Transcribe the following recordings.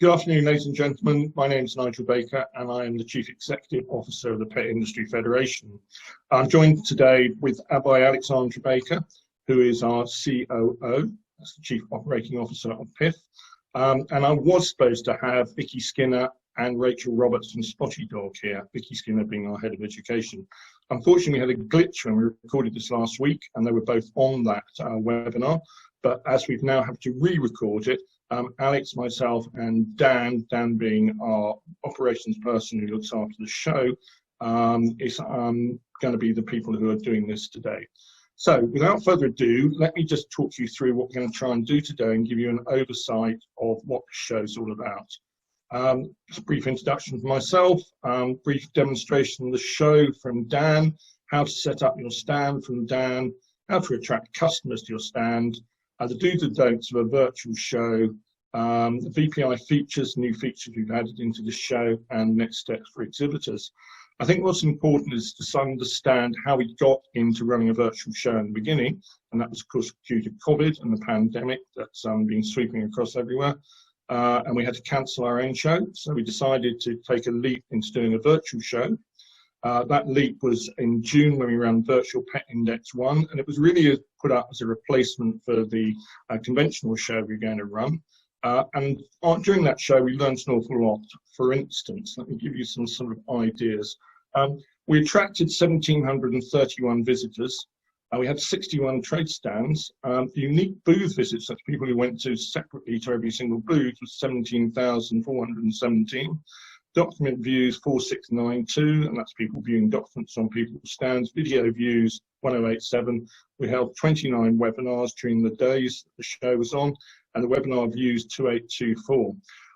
Good afternoon, ladies and gentlemen. My name is Nigel Baker and I am the Chief Executive Officer of the Pet Industry Federation. I'm joined today by Alexandra Baker, who is our COO, that's the Chief Operating Officer of PIF. And I was supposed to have Vicky Skinner and Rachel Roberts from Spotty Dog here, Vicky Skinner being our Head of Education. Unfortunately, we had a glitch when we recorded this last week and they were both on that webinar. But as we've now had to re-record it, Alex, myself, and Dan being our operations person who looks after the show, is going to be the people who are doing this today. So without further ado, let me just talk you through what we're going to try and do today and give you an oversight of what the show's all about. Just a brief introduction from myself, brief demonstration of the show from Dan, how to set up your stand from Dan, how to attract customers to your stand, the do's and don'ts of a virtual show, the VPI features, new features we've added into the show, and next steps for exhibitors. I think what's important is to understand how we got into running a virtual show in the beginning, and that was of course due to COVID and the pandemic that's been sweeping across everywhere, and we had to cancel our own show, so we decided to take a leap into doing a virtual show. That leap was in June when we ran Virtual Petindex 1, and it was really put up as a replacement for the conventional show we're going to run. And during that show, we learned an awful lot. For instance, let me give you some sort of ideas. We attracted 1,731 visitors. We had 61 trade stands. The unique booth visits, that's people who went to separately to every single booth, was 17,417. Document views 4692, and that's people viewing documents on people's stands. Video views 1087. We held 29 webinars during the days that the show was on, and the webinar views 2824.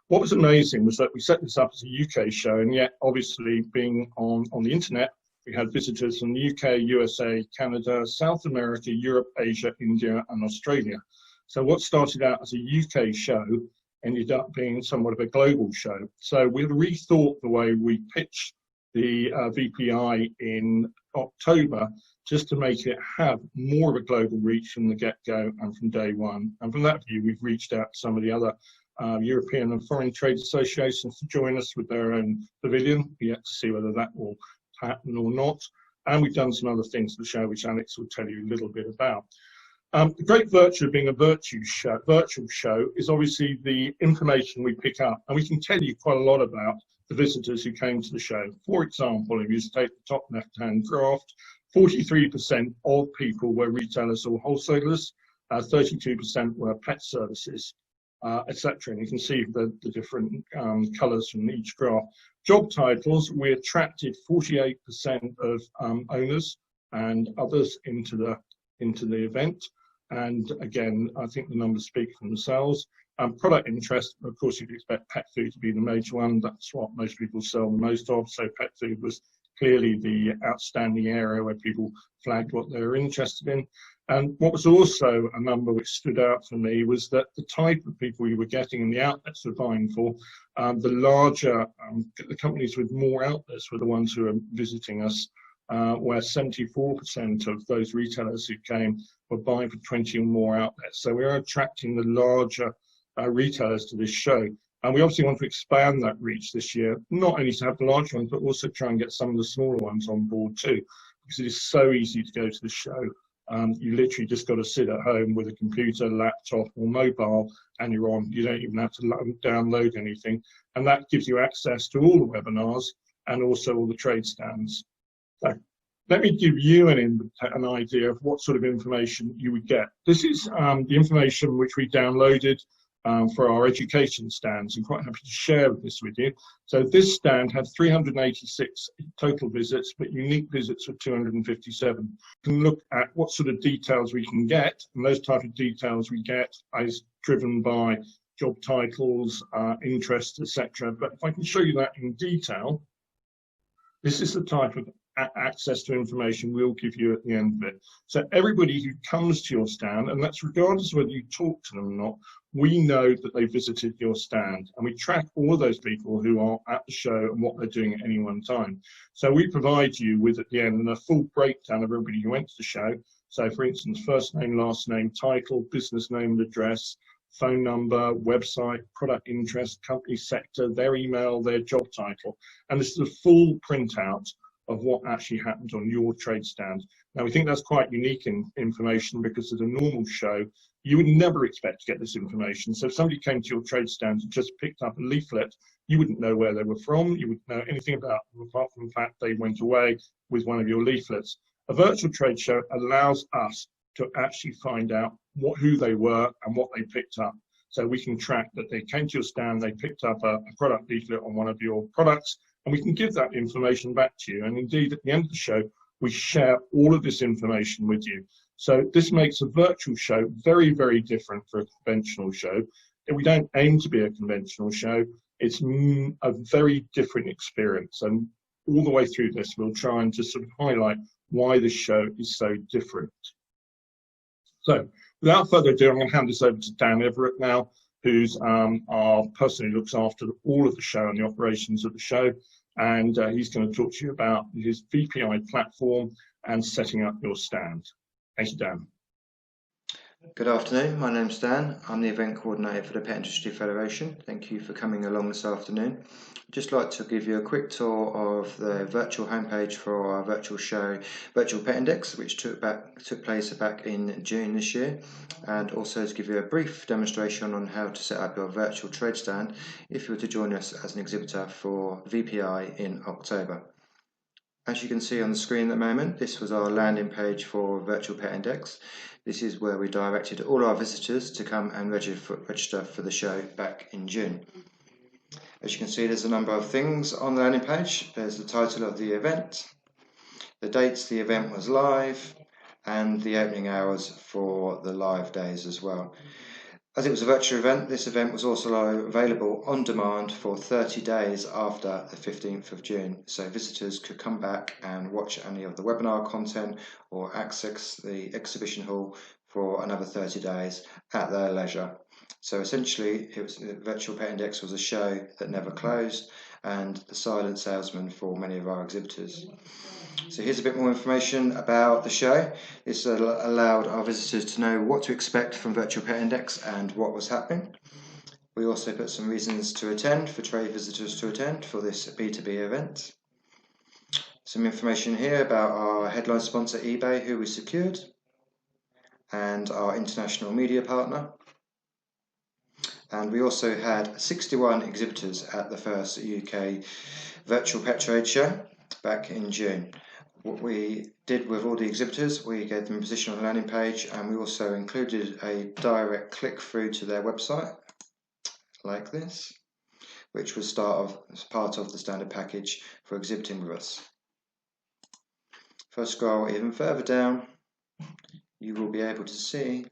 What was amazing was that we set this up as a UK show, and yet obviously being on the internet, we had visitors from the UK, USA, Canada, South America, Europe, Asia, India, and Australia. So what started out as a UK show ended up being somewhat of a global show. So we rethought the way we pitched the VPI in October just to make it have more of a global reach from the get-go and from day one. And from that view, we've reached out to some of the other European and foreign trade associations to join us with their own pavilion. We yet to see whether that will happen or not. And we've done some other things to the show, which Alex will tell you a little bit about. The great virtue of being a virtual show is obviously the information we pick up, and we can tell you quite a lot about the visitors who came to the show. For example, if you take the top left-hand graph, 43% of people were retailers or wholesalers, 32% were pet services, etc. And you can see the different colours from each graph. Job titles, we attracted 48% of owners and others into the event. And again, I think the numbers speak for themselves. Product interest, of course, you'd expect pet food to be the major one. That's what most people sell the most of. So pet food was clearly the outstanding area where people flagged what they were interested in. And what was also a number which stood out for me was that the type of people we were getting and the outlets we're buying for, the larger, the companies with more outlets were the ones who were visiting us, where 74% of those retailers who came were buying for 20 or more outlets. So we are attracting the larger retailers to this show. And we obviously want to expand that reach this year, not only to have the large ones, but also try and get some of the smaller ones on board too, because it is so easy to go to the show. You literally just got to sit at home with a computer, laptop or mobile and you're on. You don't even have to download anything. And that gives you access to all the webinars and also all the trade stands. So let me give you an idea of what sort of information you would get. This is the information which we downloaded for our education stands. I'm quite happy to share this with you. So this stand had 386 total visits, but unique visits were 257. You can look at what sort of details we can get, and those type of details we get is driven by job titles, interests, etc. But if I can show you that in detail, this is the type of access to information we'll give you at the end of it. So everybody who comes to your stand, and that's regardless of whether you talk to them or not, we know that they visited your stand, and we track all of those people who are at the show and what they're doing at any one time. So we provide you with at the end a full breakdown of everybody who went to the show. So for instance, first name, last name, title, business name and address, phone number, website, product interest, company sector, their email, their job title. And this is a full printout of what actually happened on your trade stand. Now, we think that's quite unique information because at a normal show, you would never expect to get this information. So if somebody came to your trade stand and just picked up a leaflet, you wouldn't know where they were from, you wouldn't know anything about them apart from the fact they went away with one of your leaflets. A virtual trade show allows us to actually find out who they were and what they picked up. So we can track that they came to your stand, they picked up a product leaflet on one of your products, and we can give that information back to you. And indeed, at the end of the show, we share all of this information with you. So this makes a virtual show very, very different from a conventional show. We don't aim to be a conventional show. It's a very different experience. And all the way through this, we'll try and just sort of highlight why this show is so different. So without further ado, I'm going to hand this over to Dan Everett now, who's our person who looks after all of the show and the operations of the show. And he's going to talk to you about his VPI platform and setting up your stand. Thank you, Dan. Good afternoon, my name's Dan. I'm the event coordinator for the Pet Industry Federation. Thank you for coming along this afternoon. I'd just like to give you a quick tour of the virtual homepage for our virtual show, Virtual Petindex, which took place back in June this year, and also to give you a brief demonstration on how to set up your virtual trade stand if you were to join us as an exhibitor for VPI in October. As you can see on the screen at the moment, this was our landing page for Virtual Petindex. This is where we directed all our visitors to come and register for the show back in June. As you can see, there's a number of things on the landing page. There's the title of the event, the dates the event was live, and the opening hours for the live days as well. As it was a virtual event, this event was also available on demand for 30 days after the 15th of June. So visitors could come back and watch any of the webinar content or access the exhibition hall for another 30 days at their leisure. So essentially, Virtual Petindex was a show that never closed and the silent salesman for many of our exhibitors. So here's a bit more information about the show. This allowed our visitors to know what to expect from Virtual Petindex and what was happening. We also put some reasons to attend for trade visitors to attend for this B2B event. Some information here about our headline sponsor eBay, who we secured, and our international media partner. And we also had 61 exhibitors at the first UK Virtual Pet Trade Show back in June. What we did with all the exhibitors, we gave them a position on the landing page, and we also included a direct click through to their website, like this, which was as part of the standard package for exhibiting with us. If I scroll even further down, you will be able to see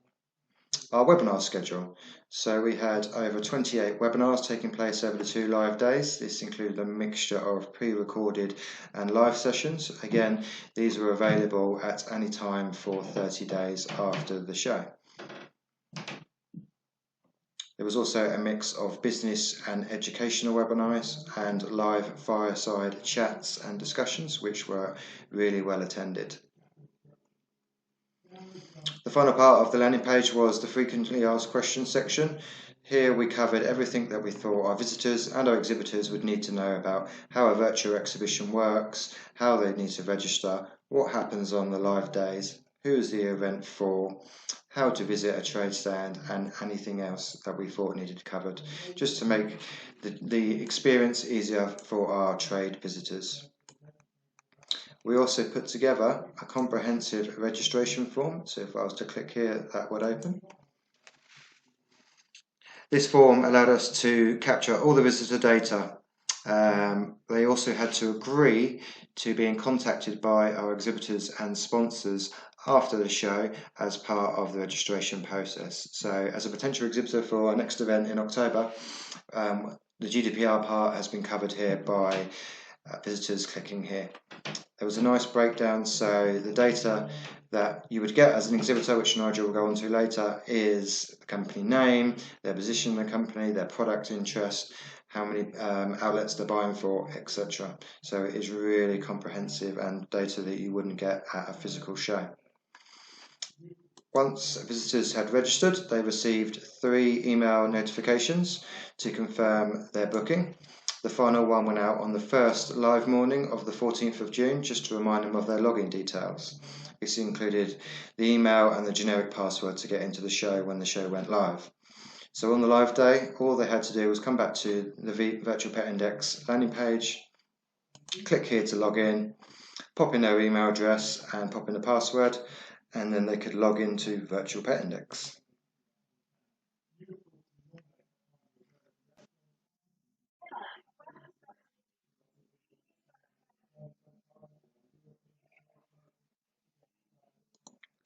our webinar schedule. So we had over 28 webinars taking place over the 2 live days. This included a mixture of pre-recorded and live sessions. Again, these were available at any time for 30 days after the show. There was also a mix of business and educational webinars and live fireside chats and discussions, which were really well attended. The final part of the landing page was the frequently asked questions section. Here we covered everything that we thought our visitors and our exhibitors would need to know about how a virtual exhibition works, how they need to register, what happens on the live days, who is the event for, how to visit a trade stand, and anything else that we thought needed covered, just to make the experience easier for our trade visitors. We also put together a comprehensive registration form, so if I was to click here, that would open. This form allowed us to capture all the visitor data. They also had to agree to being contacted by our exhibitors and sponsors after the show as part of the registration process. So as a potential exhibitor for our next event in October, the GDPR part has been covered here by visitors clicking here. There was a nice breakdown, so the data that you would get as an exhibitor, which Nigel will go on to later, is the company name, their position in the company, their product interest, how many outlets they're buying for, etc. So it is really comprehensive and data that you wouldn't get at a physical show. Once visitors had registered, they received 3 email notifications to confirm their booking. The final one went out on the first live morning of the 14th of June, just to remind them of their login details. This included the email and the generic password to get into the show when the show went live. So on the live day, all they had to do was come back to the Virtual Petindex landing page, click here to log in, pop in their email address and pop in the password, and then they could log into Virtual Petindex.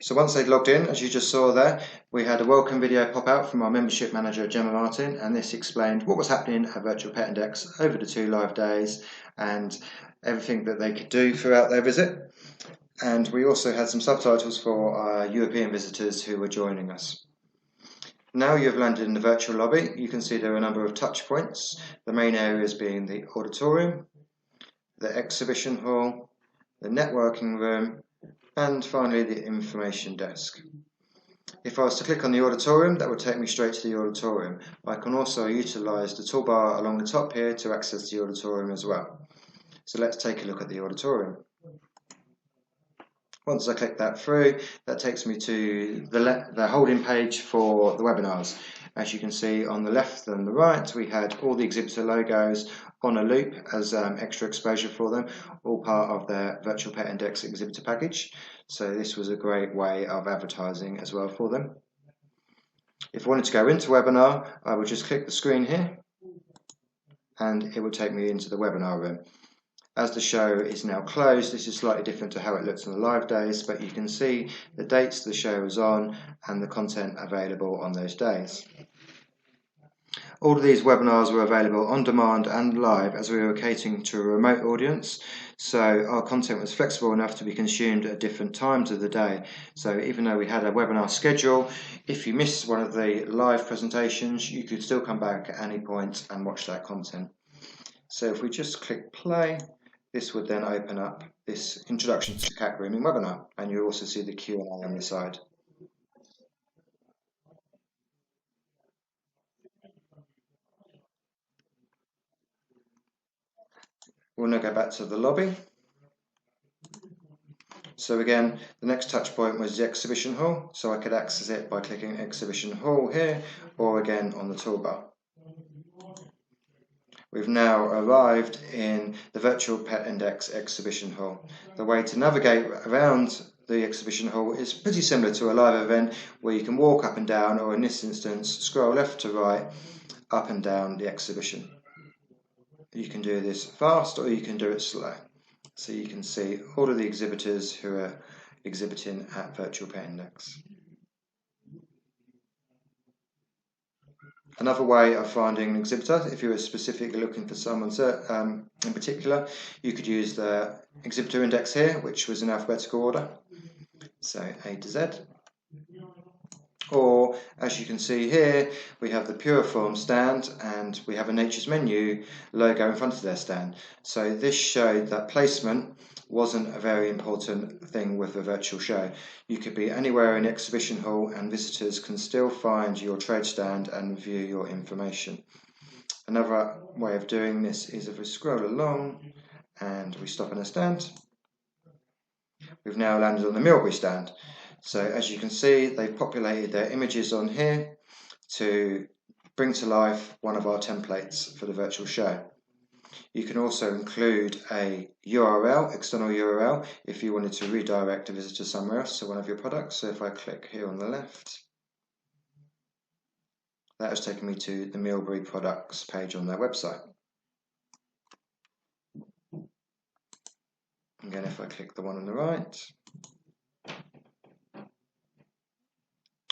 So once they'd logged in, as you just saw there, we had a welcome video pop out from our membership manager, Gemma Martin, and this explained what was happening at Virtual Petindex over the 2 live days and everything that they could do throughout their visit. And we also had some subtitles for our European visitors who were joining us. Now you've landed in the virtual lobby, you can see there are a number of touch points, the main areas being the auditorium, the exhibition hall, the networking room, and finally the information desk. If I was to click on the auditorium, that would take me straight to the auditorium. I can also utilise the toolbar along the top here to access the auditorium as well. So let's take a look at the auditorium. Once I click that through, that takes me to the holding page for the webinars. As you can see on the left and the right, we had all the exhibitor logos on a loop as extra exposure for them, all part of their Virtual Petindex exhibitor package. So this was a great way of advertising as well for them. If I wanted to go into webinar, I would just click the screen here and it would take me into the webinar room. As the show is now closed, this is slightly different to how it looks on the live days, but you can see the dates the show is on and the content available on those days. All of these webinars were available on demand and live as we were catering to a remote audience, so our content was flexible enough to be consumed at different times of the day. So even though we had a webinar schedule, if you missed one of the live presentations, you could still come back at any point and watch that content. So if we just click play, this would then open up this introduction to cat grooming webinar, and you also see the Q&A on the side. We'll now go back to the lobby. So again, the next touch point was the exhibition hall, so I could access it by clicking exhibition hall here, or again on the toolbar. We've now arrived in the Virtual Petindex exhibition hall. The way to navigate around the exhibition hall is pretty similar to a live event where you can walk up and down, or in this instance, scroll left to right, up and down the exhibition. You can do this fast or you can do it slow. So you can see all of the exhibitors who are exhibiting at Virtual Petindex. Another way of finding an exhibitor, if you were specifically looking for someone in particular, you could use the exhibitor index here, which was in alphabetical order, so A to Z. Or, as you can see here, we have the Puriform stand and we have a Nature's Menu logo in front of their stand. So this showed that placement wasn't a very important thing with a virtual show. You could be anywhere in the exhibition hall and visitors can still find your trade stand and view your information. Another way of doing this is if we scroll along and we stop on a stand, we've now landed on the Milbury stand. So as you can see, they've populated their images on here to bring to life one of our templates for the virtual show. You can also include a URL, external URL, if you wanted to redirect a visitor somewhere else to one of your products. So if I click here on the left, that has taken me to the Milbury products page on their website. Again, if I click the one on the right,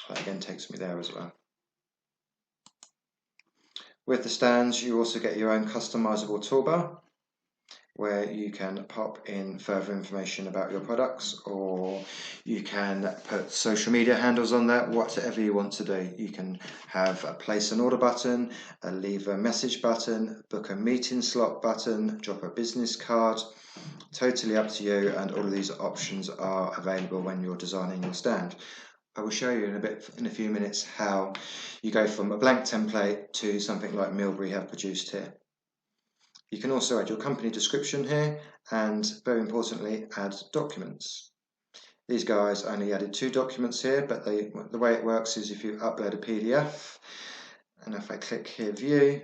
that again takes me there as well. With the stands, you also get your own customizable toolbar where you can pop in further information about your products, or you can put social media handles on there, whatever you want to do. You can have a place an order button, a leave a message button, book a meeting slot button, drop a business card. Totally up to you, and all of these options are available when you're designing your stand. I will show you in a few minutes how you go from a blank template to something like Milbury have produced here. You can also add your company description here, and very importantly, add documents. These guys only added 2 documents here, but the way it works is if you upload a PDF, and if I click here view,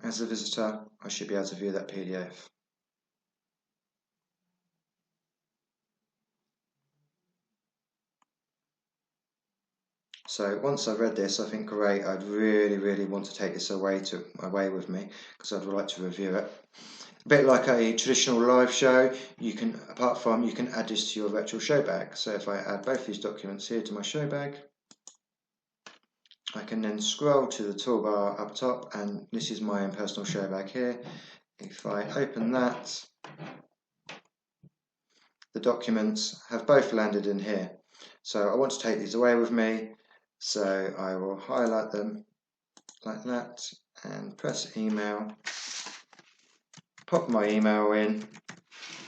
as a visitor, I should be able to view that PDF. So once I've read this, I think great, I'd really want to take this away with me, because I'd like to review it. A bit like a traditional live show, you can add this to your virtual show bag. So if I add both these documents here to my show bag, I can then scroll to the toolbar up top, and this is my own personal show bag here. If I open that, the documents have both landed in here. So I want to take these away with me, so I will highlight them like that and press email, pop my email in,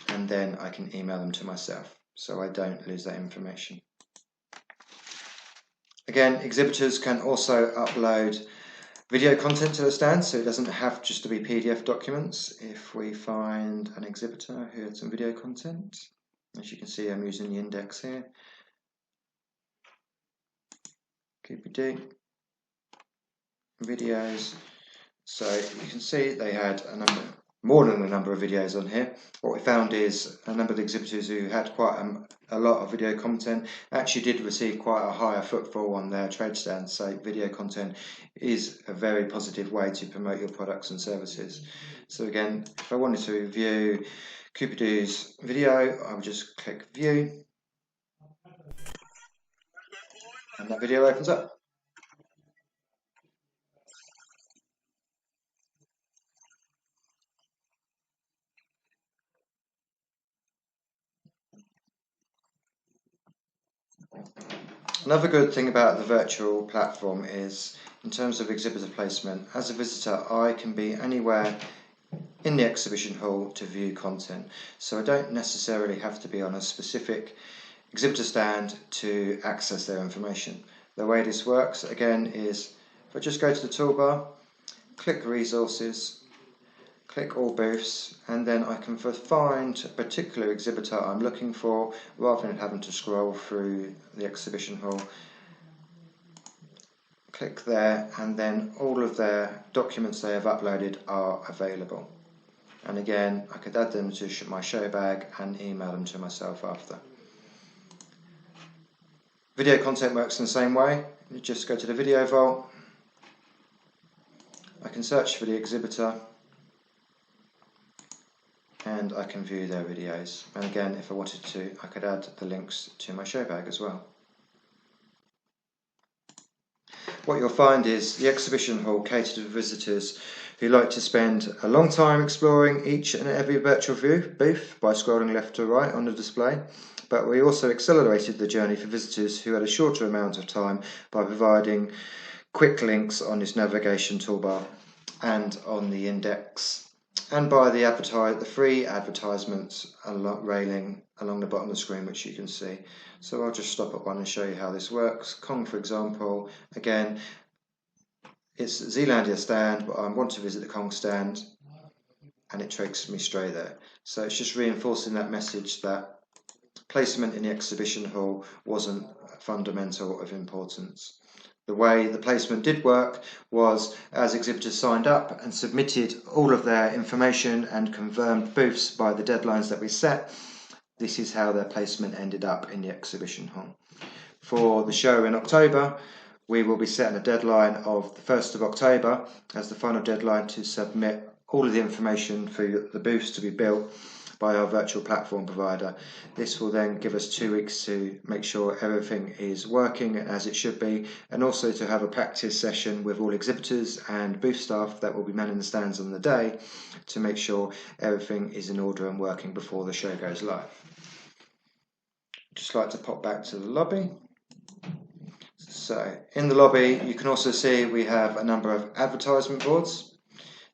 and then I can email them to myself so I don't lose that information. Again, exhibitors can also upload video content to the stand, so it doesn't have just to be PDF documents. If we find an exhibitor who had some video content, as you can see, I'm using the index here. QPD videos. So you can see they had more than a number of videos on here. What we found is a number of the exhibitors who had quite a lot of video content actually did receive quite a higher footfall on their trade stands. So video content is a very positive way to promote your products and services. So again, if I wanted to view QPD's video, I would just click view, and that video opens up. Another good thing about the virtual platform is, in terms of exhibitor placement, as a visitor I can be anywhere in the exhibition hall to view content, so I don't necessarily have to be on a specific exhibitor stand to access their information. The way this works again is, if I just go to the toolbar, click resources, click all booths, and then I can find a particular exhibitor I'm looking for rather than having to scroll through the exhibition hall. Click there, and then all of their documents they have uploaded are available. And again, I could add them to my show bag and email them to myself after. Video content works in the same way. You just go to the video vault. I can search for the exhibitor, and I can view their videos. And again, if I wanted to, I could add the links to my show bag as well. What you'll find is the exhibition hall catered to visitors who like to spend a long time exploring each and every virtual booth by scrolling left to right on the display. But we also accelerated the journey for visitors who had a shorter amount of time by providing quick links on this navigation toolbar and on the index, and by the free advertisements railing along the bottom of the screen, which you can see. So I'll just stop at one and show you how this works. Kong, for example, again, it's Zealandia stand, but I want to visit the Kong stand, and it takes me straight there. So it's just reinforcing that message that placement in the exhibition hall wasn't fundamental of importance. The way the placement did work was, as exhibitors signed up and submitted all of their information and confirmed booths by the deadlines that we set, this is how their placement ended up in the exhibition hall. For the show in October, we will be setting a deadline of the 1st of October as the final deadline to submit all of the information for the booths to be built by our virtual platform provider. This will then give us 2 weeks to make sure everything is working as it should be, and also to have a practice session with all exhibitors and booth staff that will be manning the stands on the day to make sure everything is in order and working before the show goes live. Just like to pop back to the lobby. So in the lobby you can also see we have a number of advertisement boards.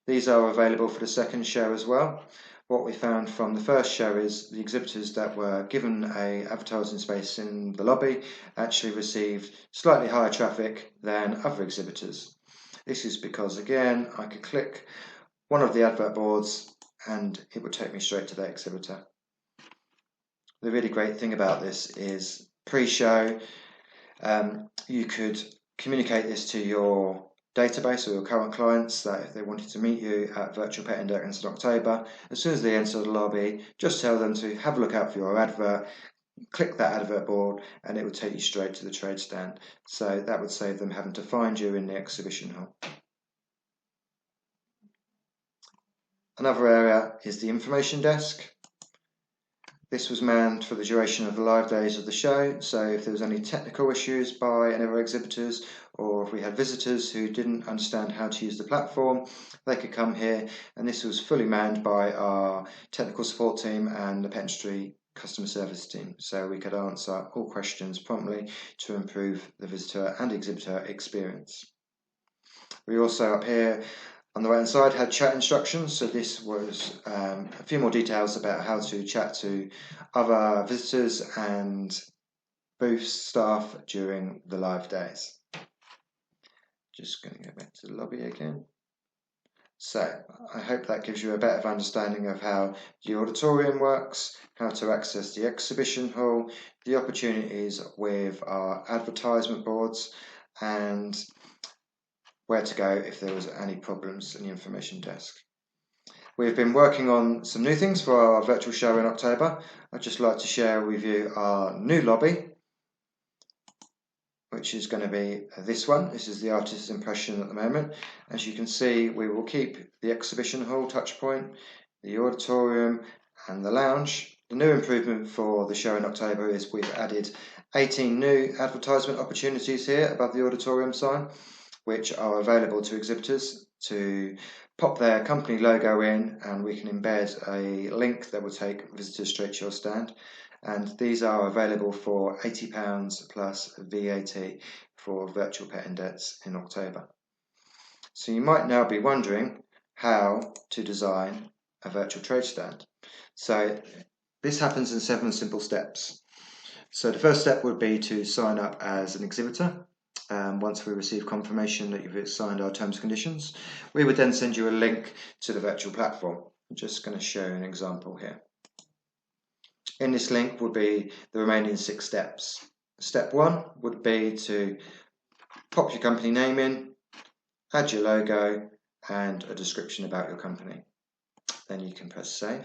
These are available for the second show as well. what we found from the first show is the exhibitors that were given a advertising space in the lobby actually received slightly higher traffic than other exhibitors. This is because, again, I could click one of the advert boards and it would take me straight to that exhibitor. The really great thing about this is pre-show, you could communicate this to your database or your current clients that if they wanted to meet you at Virtual Petindex in October, as soon as they enter the lobby, just tell them to have a look out for your advert, click that advert board, and it will take you straight to the trade stand. So that would save them having to find you in the exhibition hall. Another area is the information desk. This was manned for the duration of the live days of the show, so if there was any technical issues by any of our exhibitors, or if we had visitors who didn't understand how to use the platform, they could come here, and this was fully manned by our technical support team and the Pet Industry customer service team, so we could answer all questions promptly to improve the visitor and exhibitor experience. We also up here on the right hand side had chat instructions, so this was a few more details about how to chat to other visitors and booth staff during the live days. Just going to go back to the lobby again. So I hope that gives you a better understanding of how the auditorium works, how to access the exhibition hall, the opportunities with our advertisement boards, and where to go if there was any problems in the information desk. We've been working on some new things for our virtual show in October. I'd just like to share with you our new lobby, which is going to be this one. This is the artist's impression at the moment. As you can see, we will keep the exhibition hall touchpoint, the auditorium and the lounge. The new improvement for the show in October is we've added 18 new advertisement opportunities here above the auditorium sign, which are available to exhibitors to pop their company logo in, and we can embed a link that will take visitors straight to your stand. And these are available for £80 plus VAT for Virtual Petindex in October. So you might now be wondering how to design a virtual trade stand. So this happens in 7 simple steps. So the first step would be to sign up as an exhibitor. Once we receive confirmation that you've signed our terms and conditions, we would then send you a link to the virtual platform. I'm just going to show you an example here. In this link would be the remaining 6 steps. Step 1 would be to pop your company name in, add your logo and a description about your company. Then you can press save.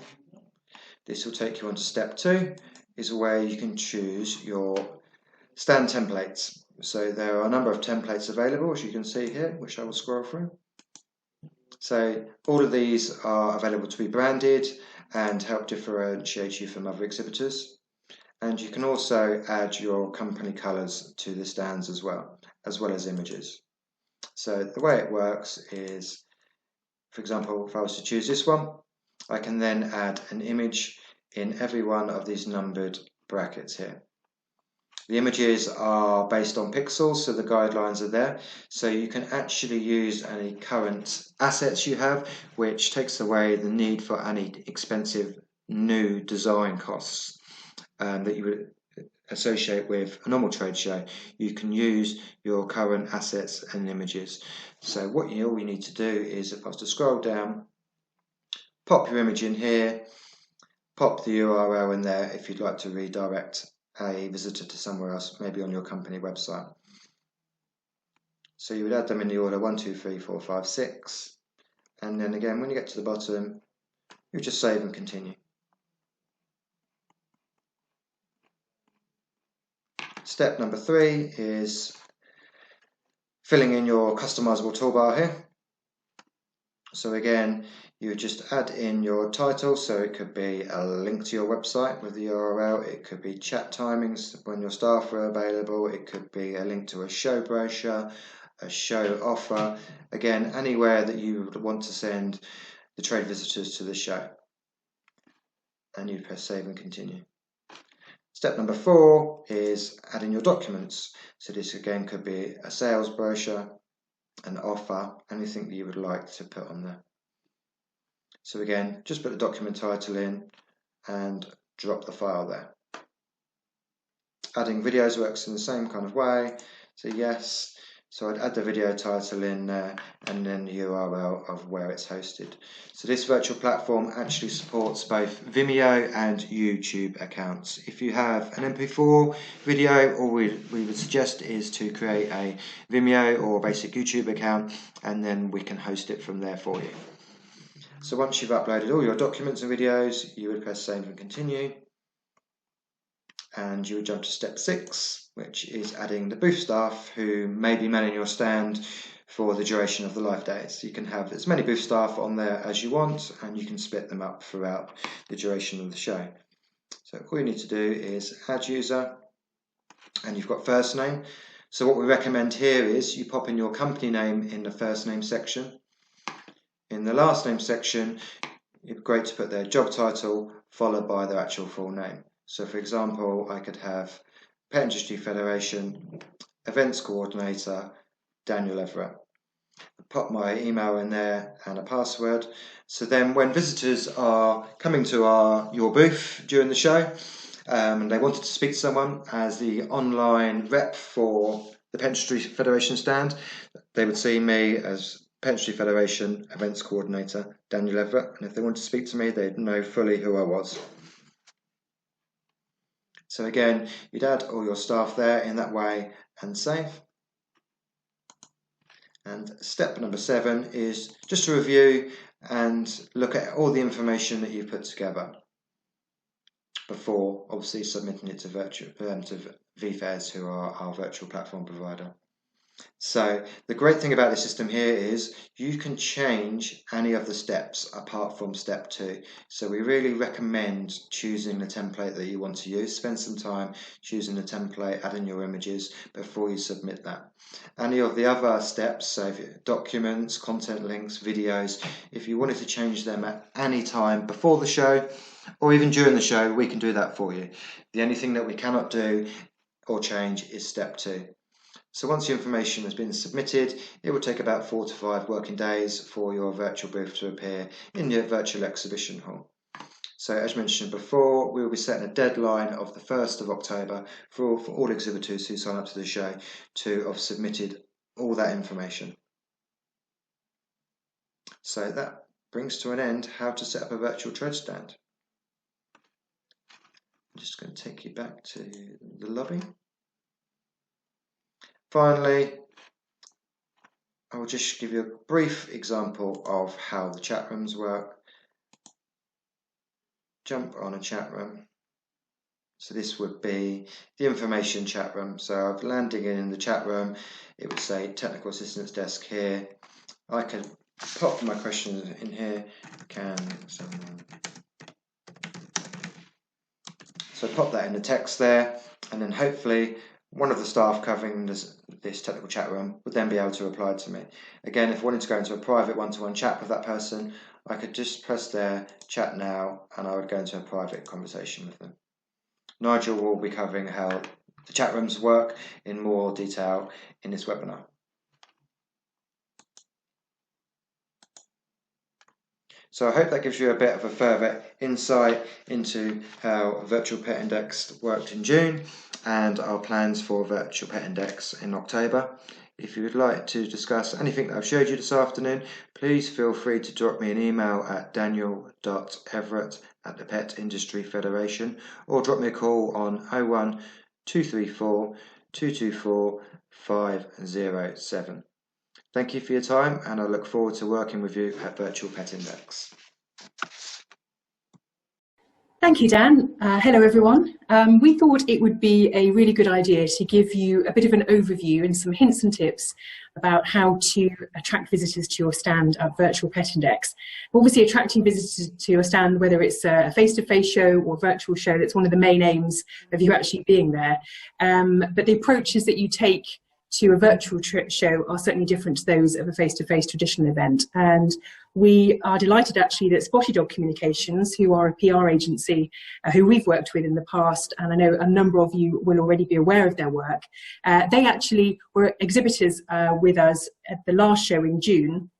This will take you on to step 2, is where you can choose your stand templates. So there are a number of templates available, as you can see here, which I will scroll through. So all of these are available to be branded and help differentiate you from other exhibitors. And you can also add your company colours to the stands as well as images. So the way it works is, for example, if I was to choose this one, I can then add an image in every one of these numbered brackets here. The images are based on pixels, so the guidelines are there. So you can actually use any current assets you have, which takes away the need for any expensive new design costs that you would associate with a normal trade show. You can use your current assets and images. So all you need to do is, if I was to scroll down, pop your image in here, pop the URL in there if you'd like to redirect a visitor to somewhere else, maybe on your company website. So you would add them in the order 1, 2, 3, 4, 5, 6, and then again when you get to the bottom you just save and continue. Step number 3 is filling in your customizable toolbar here. So again, you would just add in your title, so it could be a link to your website with the URL, it could be chat timings when your staff are available, it could be a link to a show brochure, a show offer, again anywhere that you would want to send the trade visitors to the show. And you press save and continue. Step number 4 is adding your documents. So this again could be a sales brochure, an offer, anything that you would like to put on there. So again, just put the document title in and drop the file there. Adding videos works in the same kind of way. So yes, so I'd add the video title in there and then the URL of where it's hosted. So this virtual platform actually supports both Vimeo and YouTube accounts. If you have an MP4 video, all we would suggest is to create a Vimeo or basic YouTube account, and then we can host it from there for you. So once you've uploaded all your documents and videos, you would press save and continue. And you would jump to step 6, which is adding the booth staff who may be manning your stand for the duration of the live days. You can have as many booth staff on there as you want, and you can split them up throughout the duration of the show. So all you need to do is add user, and you've got first name. So what we recommend here is you pop in your company name in the first name section. In the last name section, it's great to put their job title followed by their actual full name. So for example, I could have Pet Industry Federation, Events Coordinator, Daniel Everett. Pop my email in there and a password. So then when visitors are coming to your booth during the show and they wanted to speak to someone as the online rep for the Pet Industry Federation stand, they would see me as Pet Industry Federation Events Coordinator, Daniel Everett. And if they wanted to speak to me, they'd know fully who I was. So again, you'd add all your staff there in that way and save. And step number 7 is just to review and look at all the information that you've put together before obviously submitting it to VFairs, who are our virtual platform provider. So the great thing about this system here is you can change any of the steps apart from step 2. So we really recommend choosing the template that you want to use. Spend some time choosing the template, adding your images before you submit that. Any of the other steps, so if documents, content links, videos, if you wanted to change them at any time before the show or even during the show, we can do that for you. The only thing that we cannot do or change is step 2. So once the information has been submitted, it will take about 4 to 5 working days for your virtual booth to appear in your virtual exhibition hall. So as mentioned before, we will be setting a deadline of the 1st of October for all exhibitors who sign up to the show to have submitted all that information. So that brings to an end how to set up a virtual trade stand. I'm just going to take you back to the lobby. Finally, I will just give you a brief example of how the chat rooms work. Jump on a chat room. So this would be the information chat room. So I'm landing in the chat room. It would say technical assistance desk here. I can pop my questions in here. Can someone? So pop that in the text there, and then hopefully one of the staff covering this technical chat room would then be able to reply to me. Again, if I wanted to go into a private one-to-one chat with that person, I could just press their chat now and I would go into a private conversation with them. Nigel will be covering how the chat rooms work in more detail in this webinar. So I hope that gives you a bit of a further insight into how Virtual Petindex worked in June and our plans for Virtual Petindex in October. If you would like to discuss anything that I've showed you this afternoon, please feel free to drop me an email at daniel.everett@the Pet Industry Federation or drop me a call on 01 234 224 507. Thank you for your time, and I look forward to working with you at Virtual Petindex. Thank you, Dan. Hello, everyone. We thought it would be a really good idea to give you a bit of an overview and some hints and tips about how to attract visitors to your stand at Virtual Petindex. Obviously, attracting visitors to your stand, whether it's a face-to-face show or virtual show, that's one of the main aims of you actually being there. But the approaches that you take to a virtual show are certainly different to those of a face-to-face traditional event. And we are delighted actually that Spotty Dog Communications, who are a PR agency who we've worked with in the past, and I know a number of you will already be aware of their work, they actually were exhibitors with us at the last show in June.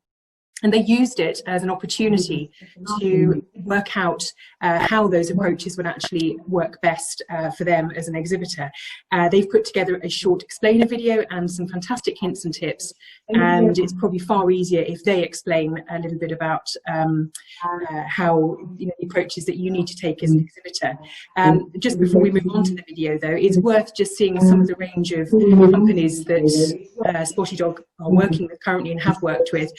And they used it as an opportunity to work out how those approaches would actually work best for them as an exhibitor. They've put together a short explainer video and some fantastic hints and tips, and it's probably far easier if they explain a little bit about how, you know, the approaches that you need to take as an exhibitor. Just before we move on to the video though, it's worth just seeing some of the range of companies that Spotty Dog are working with currently and have worked with.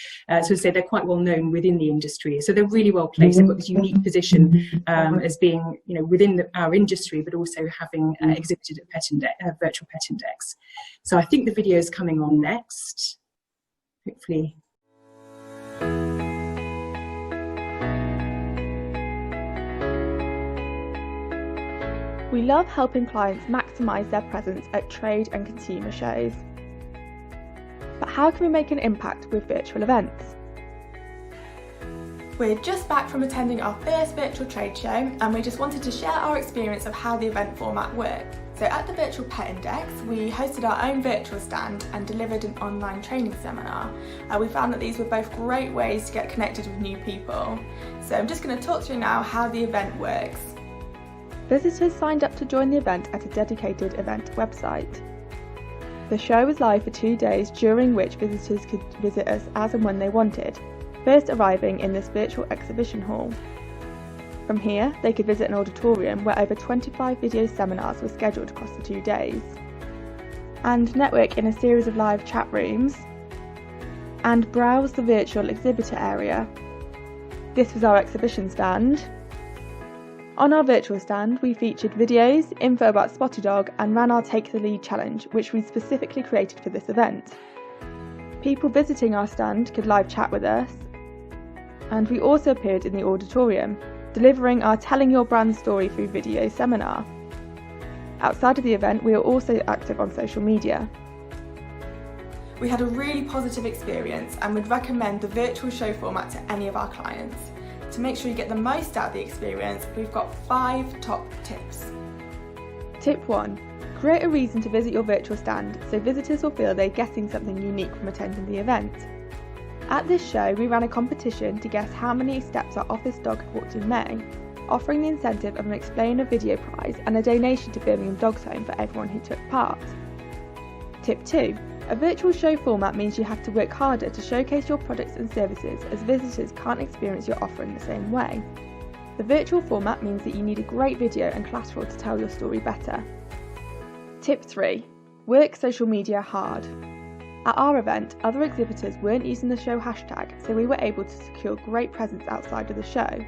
So they're quite well known within the industry, so they're really well placed. They've got this unique position as being, you know, within our industry, but also having exhibited at Virtual Petindex. So I think the video is coming on next, hopefully. We love helping clients maximise their presence at trade and consumer shows. But how can we make an impact with virtual events? We're just back from attending our first virtual trade show, and we just wanted to share our experience of how the event format worked. So at the Virtual Petindex, we hosted our own virtual stand and delivered an online training seminar. We found that these were both great ways to get connected with new people. So I'm just going to talk through now how the event works. Visitors signed up to join the event at a dedicated event website. The show was live for 2 days, during which visitors could visit us as and when they wanted, first arriving in this virtual exhibition hall. From here, they could visit an auditorium where over 25 video seminars were scheduled across the 2 days, and network in a series of live chat rooms, and browse the virtual exhibitor area. This was our exhibition stand. On our virtual stand, we featured videos, info about Spotty Dog, and ran our Take the Lead challenge, which we specifically created for this event. People visiting our stand could live chat with us, and we also appeared in the auditorium, delivering our Telling Your Brand Story through video seminar. Outside of the event, we are also active on social media. We had a really positive experience and would recommend the virtual show format to any of our clients. To make sure you get the most out of the experience, we've got 5 top tips. Tip 1. Create a reason to visit your virtual stand so visitors will feel they're getting something unique from attending the event. At this show, we ran a competition to guess how many steps our office dog had walked in May, offering the incentive of an explainer video prize and a donation to Birmingham Dogs Home for everyone who took part. Tip 2. A virtual show format means you have to work harder to showcase your products and services, as visitors can't experience your offer in the same way. The virtual format means that you need a great video and collateral to tell your story better. Tip 3. Work social media hard. At our event, other exhibitors weren't using the show hashtag, so we were able to secure great presence outside of the show.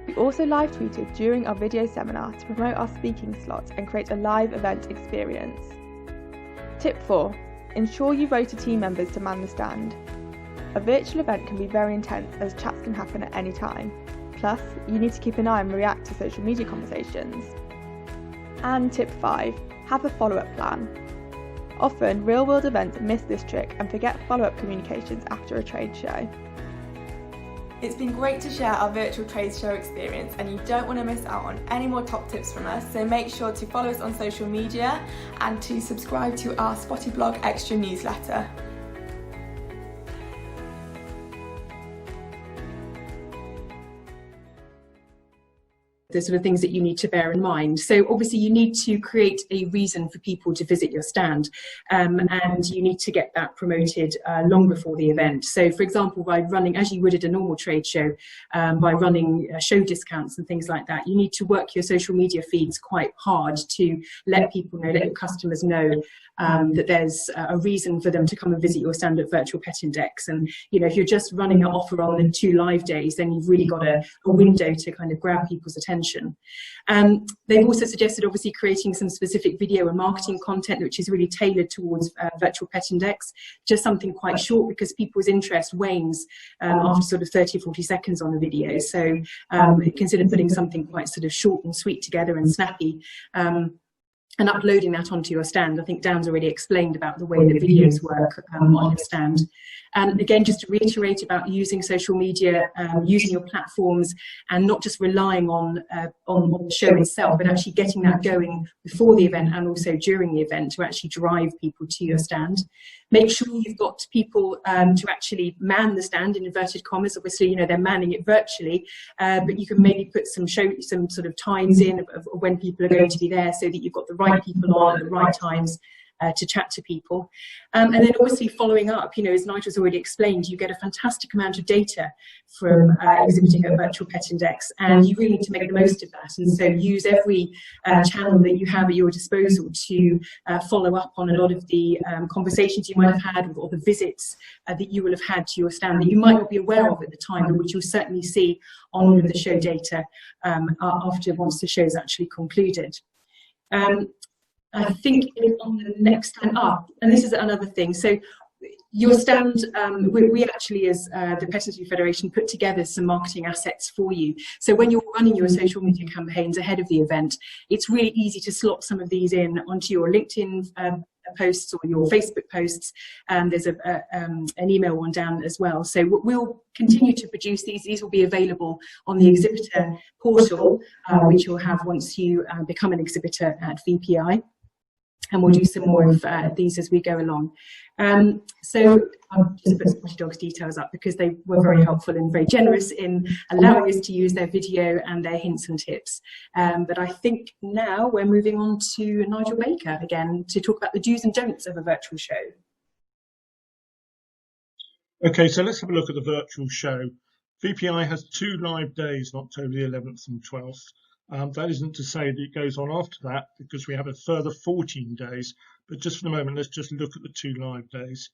We also live tweeted during our video seminar to promote our speaking slots and create a live event experience. Tip 4. Ensure you rota team members to man the stand. A virtual event can be very intense, as chats can happen at any time. Plus, you need to keep an eye and react to social media conversations. And tip 5. Have a follow-up plan. Often, real-world events miss this trick and forget follow-up communications after a trade show. It's been great to share our virtual trade show experience, and you don't want to miss out on any more top tips from us, so make sure to follow us on social media and to subscribe to our Spotty Blog Extra newsletter. The sort of things that you need to bear in mind. So obviously you need to create a reason for people to visit your stand, and you need to get that promoted long before the event. So for example, by running, as you would at a normal trade show, by running show discounts and things like that, you need to work your social media feeds quite hard to let people know, let your customers know that there's a reason for them to come and visit your stand at Virtual Petindex. And you know, if you're just running an offer on the 2 live days, then you've really got a window to kind of grab people's attention. They've also suggested obviously creating some specific video and marketing content which is really tailored towards Virtual Petindex, just something quite short, because people's interest wanes after sort of 30 or 40 seconds on the video. So consider putting something quite sort of short and sweet together and snappy, and uploading that onto your stand. I think Dan's already explained about the way that videos work on your stand. And again, just to reiterate about using social media, using your platforms, and not just relying on the show itself, but actually getting that going before the event and also during the event to actually drive people to your stand. Make sure you've got people to actually man the stand, in inverted commas. Obviously, you know, they're manning it virtually, but you can maybe put some sort of times in of when people are going to be there, so that you've got the right people on at the right times to chat to people. And then obviously following up, you know, as Nigel's already explained, you get a fantastic amount of data from exhibiting at Virtual Petindex, and you really need to make the most of that. And so use every channel that you have at your disposal to follow up on a lot of the conversations you might have had, or the visits that you will have had to your stand that you might not be aware of at the time, but which you'll certainly see on all of the show data once the show's actually concluded. I think on the next stand up, and this is another thing. So your stand, we actually, as the Pet Industry Federation, put together some marketing assets for you. So when you're running your social media campaigns ahead of the event, it's really easy to slot some of these in onto your LinkedIn posts or your Facebook posts. There's an email one down as well. So we'll continue to produce these. These will be available on the exhibitor portal, which you'll have once you become an exhibitor at VPI. And we'll do some more of these as we go along. So I'll just put Spotted Dog's details up because they were very helpful and very generous in allowing us to use their video and their hints and tips. But I think now we're moving on to Nigel Baker again to talk about the do's and don'ts of a virtual show. Okay, so let's have a look at the virtual show. VPI has 2 live days on October the 11th and 12th. That isn't to say that it goes on after that, because we have a further 14 days. But just for the moment, let's just look at the 2 live days.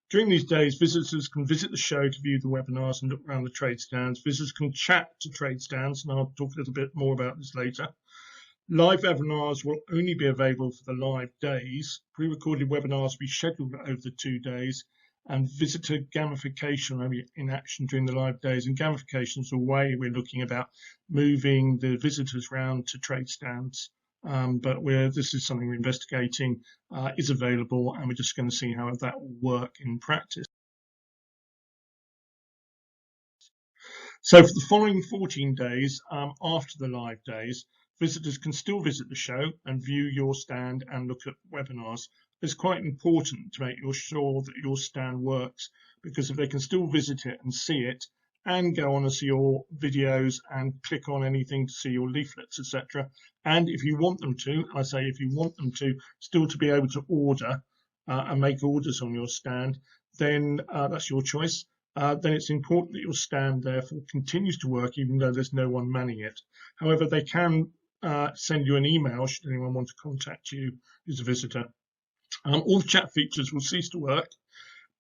During these days, visitors can visit the show to view the webinars and look around the trade stands. Visitors can chat to trade stands, and I'll talk a little bit more about this later. Live webinars will only be available for the live days. Pre-recorded webinars will be scheduled over the 2 days, and visitor gamification will be in action during the live days. And gamification is a way we're looking about moving the visitors around to trade stands. But this is something we're investigating, is available, and we're just going to see how that will work in practice. So for the following 14 days after the live days, visitors can still visit the show and view your stand and look at webinars. It's quite important to make sure that your stand works, because if they can still visit it and see it and go on and see your videos and click on anything to see your leaflets, etc. And if you want them to, I say if you want them to, still to be able to order and make orders on your stand, then that's your choice. Then it's important that your stand therefore continues to work even though there's no one manning it. However, they can send you an email should anyone want to contact you as a visitor. All the chat features will cease to work.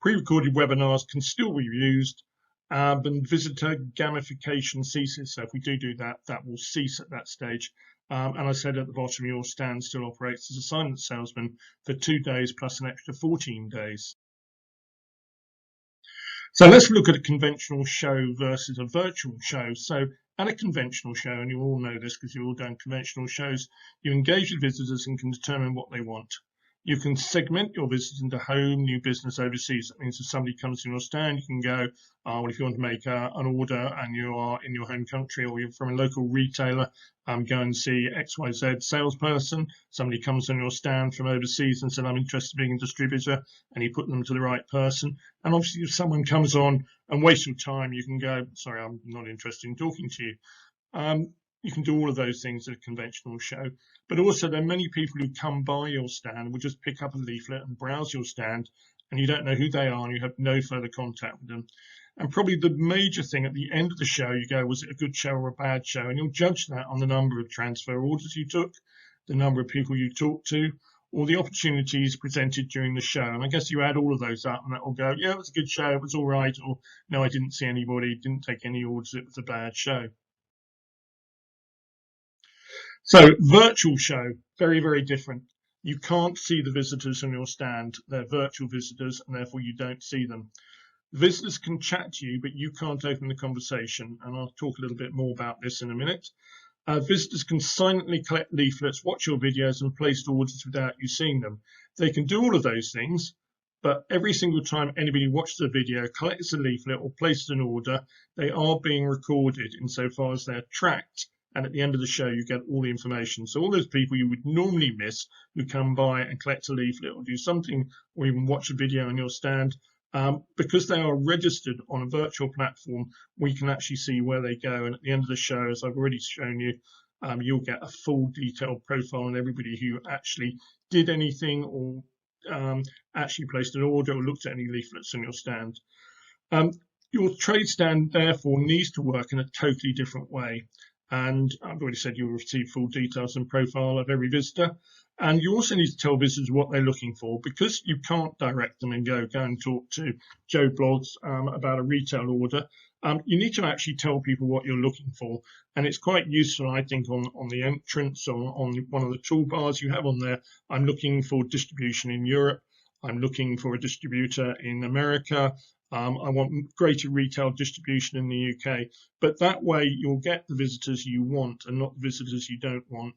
Pre-recorded webinars can still be used, and visitor gamification ceases. So if we do that, that will cease at that stage. And I said at the bottom, your stand still operates as a silent salesman for 2 days plus an extra 14 days. So let's look at a conventional show versus a virtual show. So at a conventional show, and you all know this because you've all done conventional shows, you engage with visitors and can determine what they want. You can segment your visitors into home, new business, overseas. That means if somebody comes to your stand, you can go, well, if you want to make an order and you are in your home country or you're from a local retailer, go and see XYZ salesperson. Somebody comes on your stand from overseas and said, I'm interested in being a distributor, and you put them to the right person. And obviously, if someone comes on and wastes your time, you can go, sorry, I'm not interested in talking to you. You can do all of those things at a conventional show. But also there are many people who come by your stand and will just pick up a leaflet and browse your stand, and you don't know who they are and you have no further contact with them. And probably the major thing at the end of the show, you go, was it a good show or a bad show? And you'll judge that on the number of transfer orders you took, the number of people you talked to, or the opportunities presented during the show. And I guess you add all of those up and that will go, yeah, it was a good show, it was all right, or no, I didn't see anybody, didn't take any orders, it was a bad show. So virtual show, very, very different. You can't see the visitors on your stand. They're virtual visitors, and therefore you don't see them. The visitors can chat to you, but you can't open the conversation. And I'll talk a little bit more about this in a minute. Visitors can silently collect leaflets, watch your videos, and place orders without you seeing them. They can do all of those things, But every single time anybody watches a video, collects a leaflet or places an order, they are being recorded insofar as they're tracked. And at the end of the show, you get all the information. So all those people you would normally miss who come by and collect a leaflet or do something or even watch a video on your stand, because they are registered on a virtual platform, we can actually see where they go. And at the end of the show, as I've already shown you, you'll get a full detailed profile on everybody who actually did anything or actually placed an order or looked at any leaflets on your stand. Your trade stand, therefore, needs to work in a totally different way. And I've already said you'll receive full details and profile of every visitor. And you also need to tell visitors what they're looking for, because you can't direct them and go and talk to Joe Blogs about a retail order. You need to actually tell people what you're looking for. And it's quite useful, I think, on the entrance or on one of the toolbars you have on there. I'm looking for distribution in Europe. I'm looking for a distributor in America. I want greater retail distribution in the UK. But that way you'll get the visitors you want and not the visitors you don't want.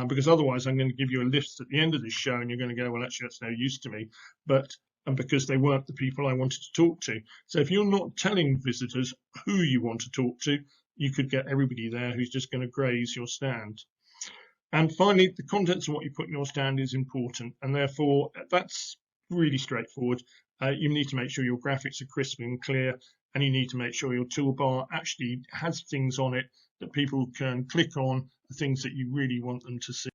Because otherwise I'm going to give you a list at the end of this show and you're going to go, well, actually, that's no use to me. And because they weren't the people I wanted to talk to. So if you're not telling visitors who you want to talk to, you could get everybody there who's just going to graze your stand. And finally, the contents of what you put in your stand is important. And therefore, that's really straightforward. You need to make sure your graphics are crisp and clear. And you need to make sure your toolbar actually has things on it that people can click on, the things that you really want them to see.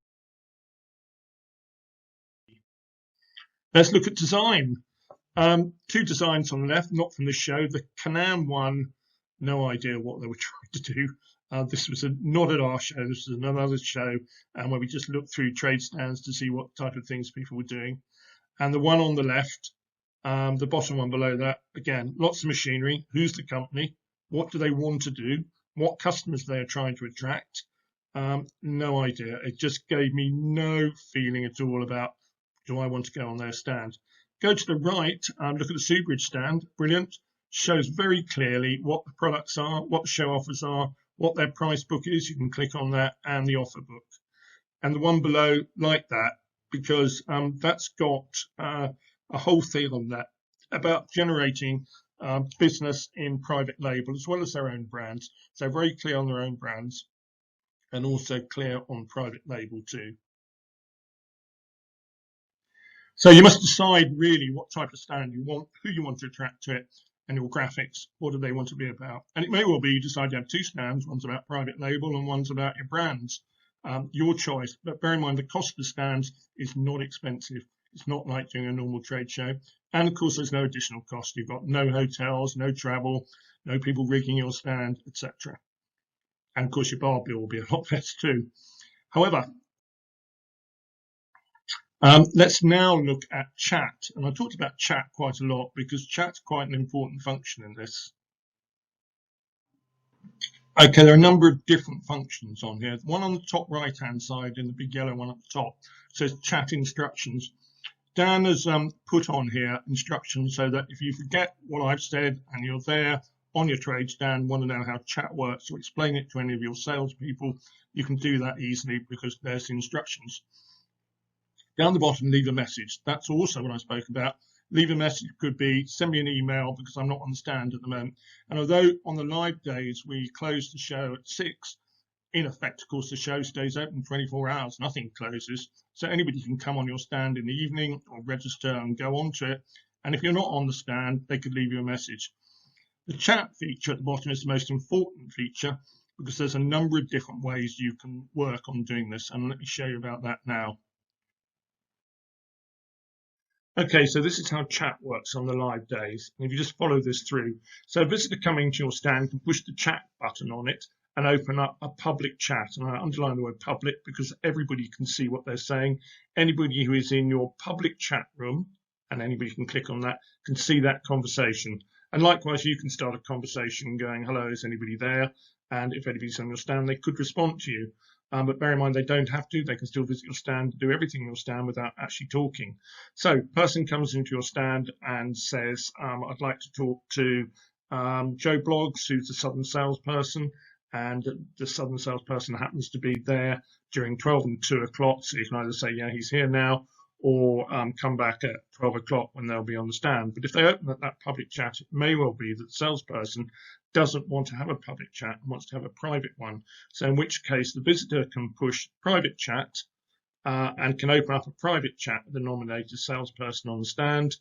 Let's look at design. Two designs on the left, not from the show. The Canam one, no idea what they were trying to do. This was not at our show. This was another show where we just looked through trade stands to see what type of things people were doing. And the one on the left, the bottom one below that, again, lots of machinery. Who's the company? What do they want to do? What customers they are trying to attract? No idea. It just gave me no feeling at all about, do I want to go on their stand? Go to the right, look at the Seabridge stand. Brilliant. Shows very clearly what the products are, what the show offers are, what their price book is. You can click on that, and the offer book. And the one below, like that, because that's got a whole thing on that about generating business in private label as well as their own brands. So very clear on their own brands and also clear on private label too. So you must decide really what type of stand you want, who you want to attract to it, and your graphics, what do they want to be about. And it may well be you decide you have two stands, one's about private label and one's about your brands. Your choice, but bear in mind the cost of the stands is not expensive. It's not like doing a normal trade show. And of course, there's no additional cost. You've got no hotels, no travel, no people rigging your stand, etc. And of course, your bar bill will be a lot less too. However, let's now look at chat. And I talked about chat quite a lot because chat's quite an important function in this. Okay, there are a number of different functions on here. One on the top right-hand side and the big yellow one at the top says chat instructions. Dan has put on here instructions so that if you forget what I've said and you're there on your trade stand, want to know how chat works or explain it to any of your salespeople, you can do that easily because there's the instructions. Down the bottom, leave a message. That's also what I spoke about. Leave a message could be send me an email because I'm not on the stand at the moment. And although on the live days we close the show at 6, in effect, of course, the show stays open 24 hours. Nothing closes. So anybody can come on your stand in the evening or register and go onto it. And if you're not on the stand, they could leave you a message. The chat feature at the bottom is the most important feature because there's a number of different ways you can work on doing this. And let me show you about that now. Okay, so this is how chat works on the live days. And if you just follow this through. So a visitor coming to your stand can push the chat button on it and open up a public chat. And I underline the word public because everybody can see what they're saying. Anybody who is in your public chat room, and anybody can click on that, can see that conversation. And likewise, you can start a conversation going, hello, is anybody there? And if anybody's on your stand, they could respond to you. But bear in mind, they don't have to. They can still visit your stand, do everything in your stand without actually talking. So person comes into your stand and says, I'd like to talk to Joe Blogs, who's the Southern salesperson. And the Southern salesperson happens to be there during 12 and 2 o'clock. So you can either say, yeah, he's here now, or come back at 12 o'clock when they'll be on the stand. But if they open up that public chat, it may well be that the salesperson doesn't want to have a public chat and wants to have a private one. So in which case the visitor can push private chat and can open up a private chat with the nominated salesperson on the stand,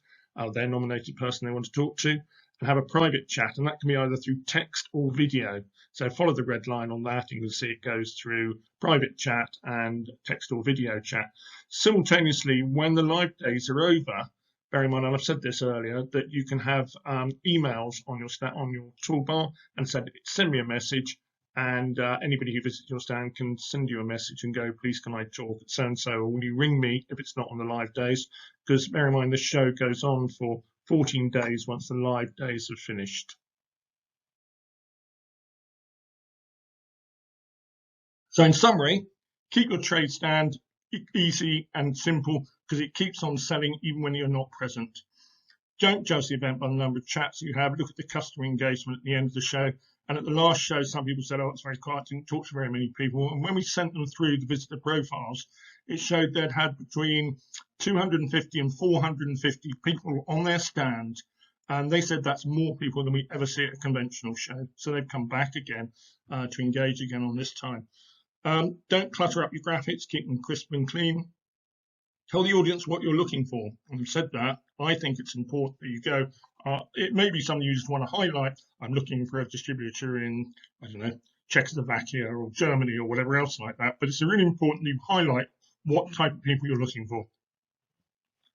their nominated person they want to talk to, and have a private chat, and that can be either through text or video. So follow the red line on that, and you'll see it goes through private chat and text or video chat. Simultaneously, when the live days are over, bear in mind, and I've said this earlier, that you can have emails on your toolbar and send me a message, and anybody who visits your stand can send you a message and go, please can I talk at so-and-so, or will you ring me if it's not on the live days? Because bear in mind, this show goes on for 14 days once the live days are finished. So in summary, keep your trade stand easy and simple because it keeps on selling even when you're not present. Don't judge the event by the number of chats you have. Look at the customer engagement at the end of the show. And at the last show, some people said, oh, it's very quiet, didn't talk to very many people. And when we sent them through the visitor profiles, it showed they'd had between 250 and 450 people on their stand. And they said that's more people than we ever see at a conventional show. So they've come back again to engage again on this time. Don't clutter up your graphics, keep them crisp and clean. Tell the audience what you're looking for. And we've said that. I think it's important that you go, it may be something you just want to highlight. I'm looking for a distributor in, I don't know, Czechoslovakia or Germany or whatever else like that. But it's really important that you highlight what type of people you're looking for.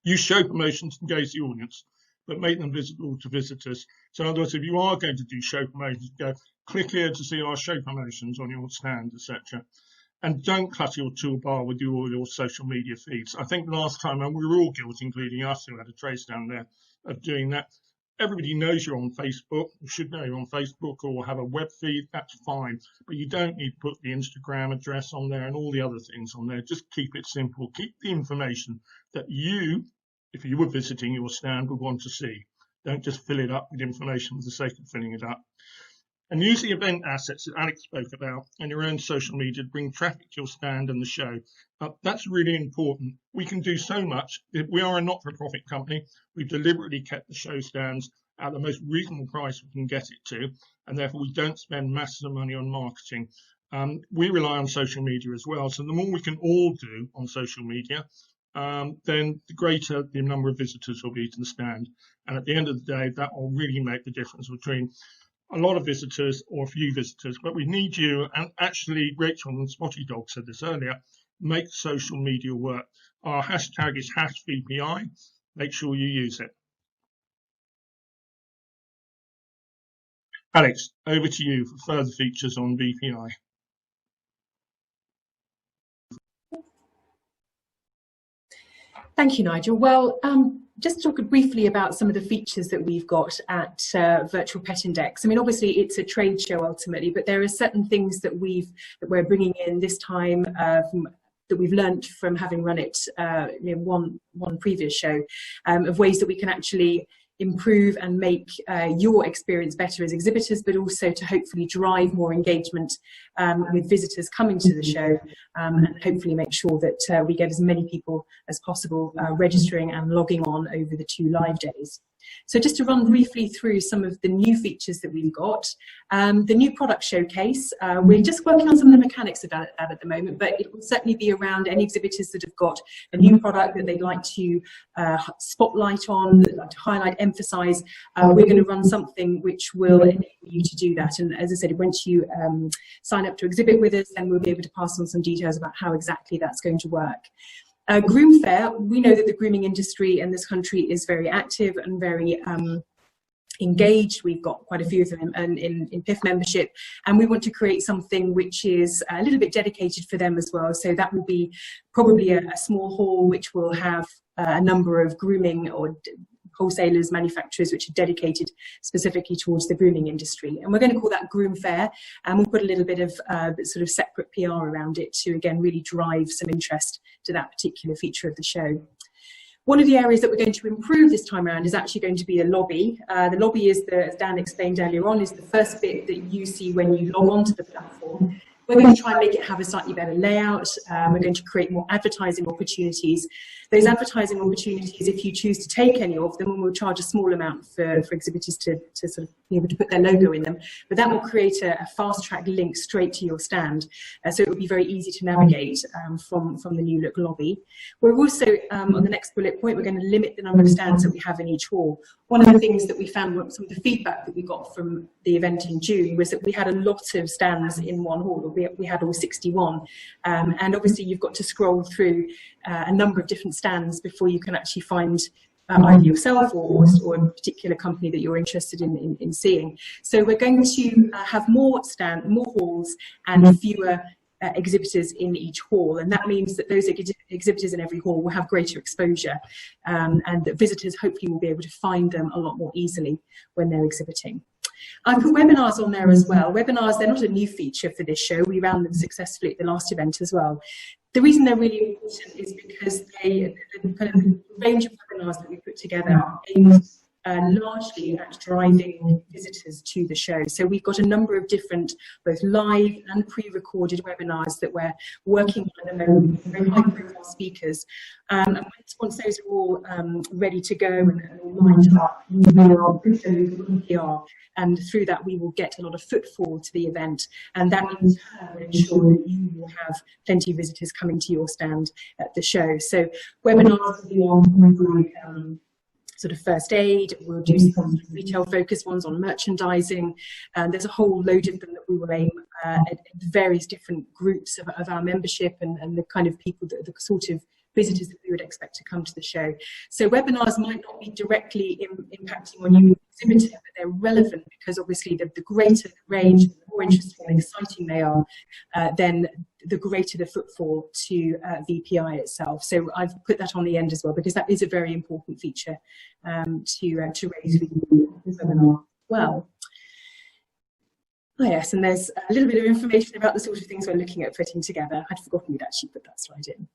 Use show promotions to engage the audience, but make them visible to visitors. So in other words, if you are going to do show promotions, go click here to see our show promotions on your stand, etc. And don't clutter your toolbar with all your social media feeds. I think last time, and we were all guilty, including us who had a trace down there, of doing that. Everybody knows you're on Facebook. You should know you're on Facebook or have a web feed. That's fine. But you don't need to put the Instagram address on there and all the other things on there. Just keep it simple. Keep the information that you, if you were visiting your stand, would want to see. Don't just fill it up with information for the sake of filling it up. And use the event assets that Alex spoke about and your own social media to bring traffic to your stand and the show. That's really important. We can do so much. We are a not-for-profit company. We've deliberately kept the show stands at the most reasonable price we can get it to, and therefore we don't spend masses of money on marketing. We rely on social media as well. So the more we can all do on social media, then the greater the number of visitors will be to the stand. And at the end of the day, that will really make the difference between a lot of visitors or a few visitors. But we need you, and actually Rachel and Spotty Dog said this earlier, make social media work. Our hashtag is #VPI. Make sure you use it. Alex, over to you for further features on VPI. Thank you, Nigel. Well, just to talk briefly about some of the features that we've got at Virtual Petindex. I mean, obviously it's a trade show ultimately, but there are certain things that we're bringing in this time that we've learnt from having run it one previous show, of ways that we can actually improve and make your experience better as exhibitors, but also to hopefully drive more engagement with visitors coming to the show, and hopefully make sure that we get as many people as possible registering and logging on over the 2 live days. So just to run briefly through some of the new features that we've got. The new product showcase, we're just working on some of the mechanics of that at the moment, but it will certainly be around any exhibitors that have got a new product that they'd like to spotlight on, that like to highlight, emphasize. We're going to run something which will enable you to do that. And as I said, once you sign up to exhibit with us, then we'll be able to pass on some details about how exactly that's going to work. Groom Fair, we know that the grooming industry in this country is very active and very engaged. We've got quite a few of them in PIF membership, and we want to create something which is a little bit dedicated for them as well. So that will be probably a small hall which will have a number of grooming or wholesalers, manufacturers which are dedicated specifically towards the grooming industry. And we're going to call that Groom Fair, and we'll put a little bit of sort of separate PR around it to again really drive some interest to that particular feature of the show. One of the areas that we're going to improve this time around is actually going to be the lobby. The lobby is, as Dan explained earlier on, is the first bit that you see when you log onto the platform. We're going to try and make it have a slightly better layout. We're going to create more advertising opportunities. Those advertising opportunities, if you choose to take any of them, we'll charge a small amount for exhibitors to sort of be able to put their logo in them. But that will create a fast-track link straight to your stand. So it will be very easy to navigate from the new look lobby. We're also, on the next bullet point, we're going to limit the number of stands that we have in each hall. One of the things that we found, some of the feedback that we got from the event in June, was that we had a lot of stands in one hall. We had all 61. And obviously you've got to scroll through a number of different stands before you can actually find either yourself or a particular company that you're interested in seeing. So we're going to have more halls and fewer exhibitors in each hall, and that means that those exhibitors in every hall will have greater exposure, and that visitors hopefully will be able to find them a lot more easily when they're exhibiting. I put webinars on there as well. Webinars, they're not a new feature for this show. We ran them successfully at the last event as well. The reason they're really important is because the kind of range of webinars that we put together are aimed largely at driving visitors to the show. So we've got a number of different, both live and pre-recorded webinars that we're working on at the moment with very high-profile speakers. And once those are all ready to go and all lined up, we will push those on PR, and through that we will get a lot of footfall to the event, and that in turn will ensure that you will have plenty of visitors coming to your stand at the show. So webinars will be on sort of first aid, we'll do some retail focused ones on merchandising, and there's a whole load of them that we will aim at various different groups of our membership and the kind of people, the sort of visitors that we would expect to come to the show. So webinars might not be directly impacting on you as an exhibitor, but they're relevant because obviously the greater the range, the more interesting and exciting they are, then the greater the footfall to VPI itself. So I've put that on the end as well, because that is a very important feature to raise with you as webinar. Well, oh yes, and there's a little bit of information about the sort of things we're looking at putting together. I'd forgotten we'd actually put that slide in.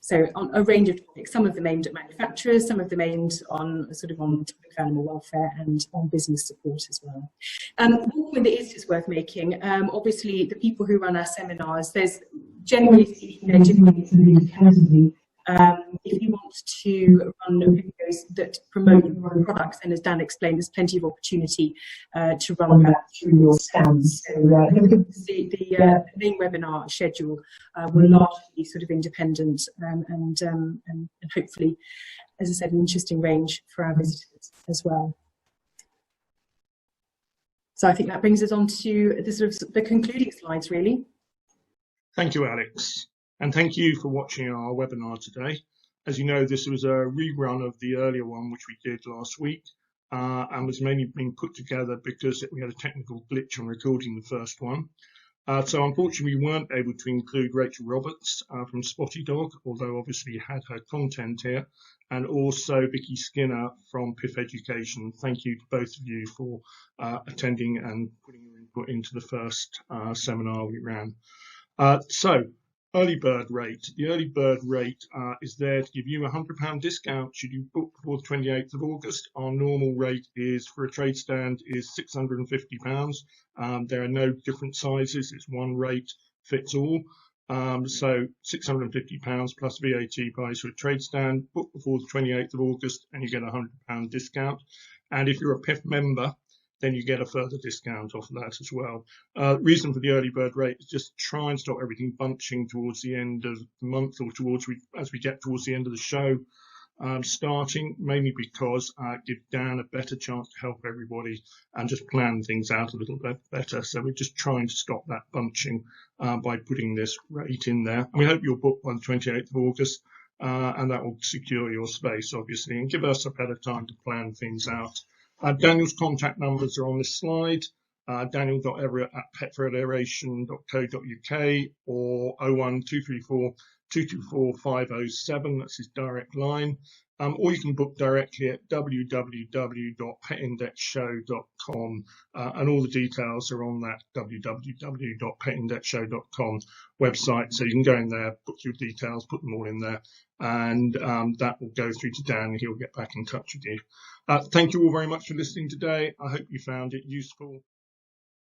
So on a range of topics, some of them aimed at manufacturers, some of them aimed on sort of on topic of animal welfare and on business support as well. One point that is just worth making, obviously the people who run our seminars, there's generally speaking, they're doing it independently. If you want to run videos that promote your own products, then as Dan explained, there's plenty of opportunity to run that through your stands. So the main webinar schedule will largely be sort of independent and hopefully, as I said, an interesting range for our visitors as well. So I think that brings us on to the sort of the concluding slides, really. Thank you, Alex. And thank you for watching our webinar today. As you know, this was a rerun of the earlier one, which we did last week, and was mainly being put together because we had a technical glitch on recording the first one. So unfortunately, we weren't able to include Rachel Roberts from Spotty Dog, although obviously had her content here, and also Vicky Skinner from PIF Education. Thank you to both of you for attending and putting your input into the first seminar we ran. So, early bird rate. The early bird rate is there to give you a £100 discount should you book before the 28th of August. Our normal rate is for a trade stand is £650. There are no different sizes. It's one rate fits all. So £650 plus VAT price for a trade stand. Book before the 28th of August and you get a £100 discount. And if you're a PIF member, then you get a further discount off of that as well. Reason for the early bird rate is just try and stop everything bunching towards the end of the month or as we get towards the end of the show starting, mainly because give Dan a better chance to help everybody and just plan things out a little bit better. So we're just trying to stop that bunching by putting this rate in there. And we hope you'll book by the 28th of August and that will secure your space, obviously, and give us a better time to plan things out. Daniel's contact numbers are on this slide, daniel.everett@petfederation.co.uk or 01234 224 507, that's his direct line. Or you can book directly at www.petindexshow.com and all the details are on that www.petindexshow.com website. So you can go in there, book your details, put them all in there, and that will go through to Dan and he'll get back in touch with you. Thank you all very much for listening today. I hope you found it useful.